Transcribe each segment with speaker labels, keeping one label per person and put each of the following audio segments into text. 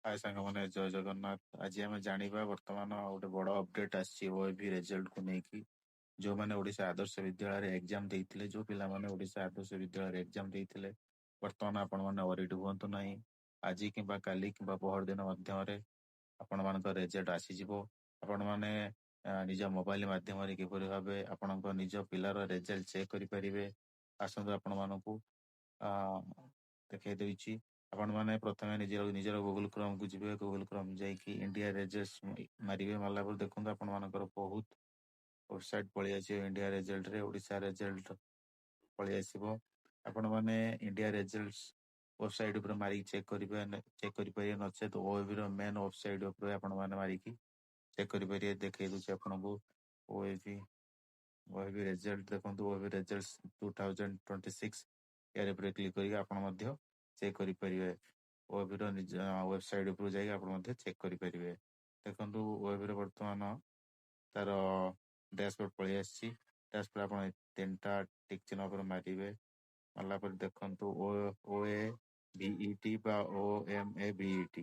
Speaker 1: हाय साଙ୍ଗमाने जय जगन्नाथ। आज आम जाना बर्तमान गोटे बड़ अपडेट आईबी रिजल्ट को लेकिन जो मैंने ओडिशा आदर्श विद्यालय एग्जाम देते जो पिला माने ओडिशा आदर्श विद्यालय एग्जाम देते बर्तमान आपण मैंने वरीड हुंतु ना। आज कि काली कि पहर दिन आपण मान रिजल्ट आसीज आपण मैंने निज मोबाइल मध्यम किपर भाव आपण निज पिलार रिजल्ट चेक करेंगे। आसतु आपण मानक देखी आपण मैंने प्रथम निजर गूगल क्रोम को जी गूगल क्रोम जाकि इंडिया रिजल्ट मारे मारला देखते आपण मानकर बहुत वेबसाइट पलि आस इंडिया रिजल्ट रे ओडिशा रिजल्ट पलि आसो। आपण मैंने इंडिया रिजल्ट वेबसाइट उपर मारिक चेक करेंगे नचेत ओएबी मेन वेबसाइट उपर आपण मैंने मारिक चेक करेंगे। देखिए दूसरे आपन को ओएबी रिजल्ट देखो ओएबी रिजल्ट 2026 यार क्लिक करके आपण चेक करेंगे। ओएबीर निज वेबसाइट उपर जाइए चेक करेंगे। देखो ओएबीर बर्तमान तार डैशबोर्ड पलि आसी डैशबोर्ड आप तीन टा टिक चिन्ह पर मारे मारला देखु OABET OMABET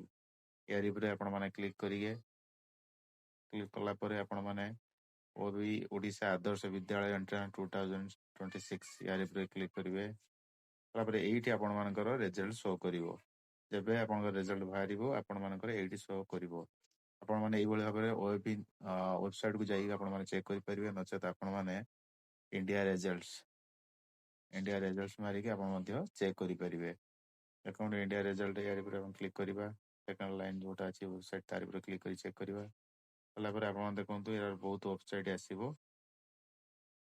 Speaker 1: यार आपण मैंने क्लिक करेंगे। क्लिक कलापर आपण मैंने ओबी ओडिशा आदर्श विद्यालय एंट्रांस 2026 यार क्लिक करेंगे। ये आपण मानकर रिजल्ट शो कर जब आप रिजल्ट बाहर आपण मानकर ये शो कर आपण मैंने भाव में ओएबी वेबसाइट को जाइए आपण मैंने चेक करेंगे नचेत आपण मैंने इंडिया रिजल्ट मारिक आप चेक करेंगे। देखो इंडिया रिजल्ट यार क्लिक करवा सेकेंड लाइन जोटा अच्छी वेबसाइट तार क्लिक कर चेक करवा कलापर आप देखो यार बहुत वेबसाइट आसो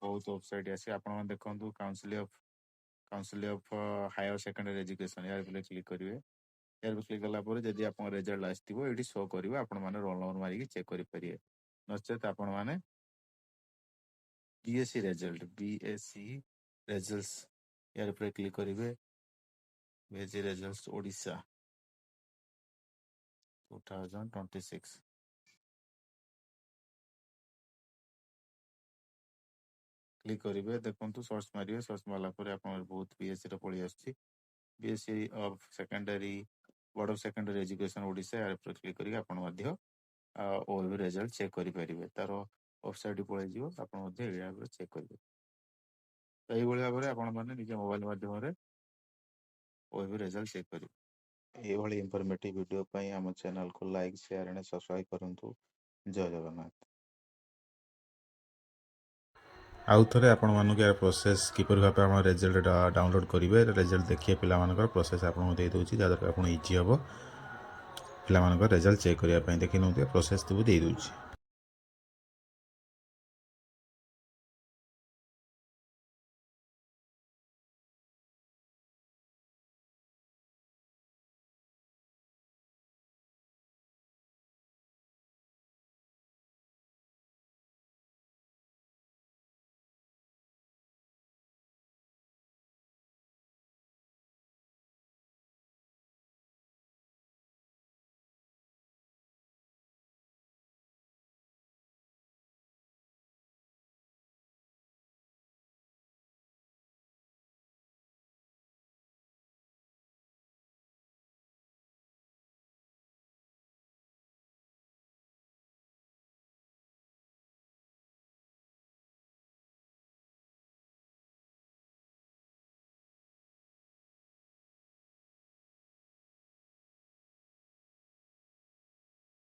Speaker 1: बहुत वेबसाइट आस आप देखो council of higher secondary education यार क्लिक करेंगे। यार क्लिक कलापर जदि आप रिजल्ट आसो ये शो कर आपण मैंने रोल नंबर मारिक चेक करेंगे नचेत आपण मैंने बीएससी रिजल्ट्स यार क्लिक करेंगे। बीएससी रिजल्ट्स ओडिशा 2026 क्लिक करेंगे। देखो सर्च मारे सर्च मारला आप बहुत बीएससी पलि आसची BSc of secondary board of secondary education Odisha यार क्लिक करके आपण ओएबी रिजल्ट चेक करेंगे। तार वेबसाइट पलि आप चेक करेंगे। तो ये भाव में आपण मैंने निज मोबाइल माध्यम ओएबी रिजल्ट चेक करेंगे। ये इंफॉर्मेटिव वीडियो पर आम चैनल को लाइक शेयर एंड सब्सक्राइब करूँ। जय जगन्नाथ। आउ थे आपण यार प्रोसेस किपर भाव में रिजल्ट डाउनलोड करेंगे रिजल्ट देखिए पिला प्रोसेस आपको दे दूसरी जहाँद्वारा आप इजी हम पिला रिजल्ट चेक करने देखी नौ प्रोसेस तो दे दूँ।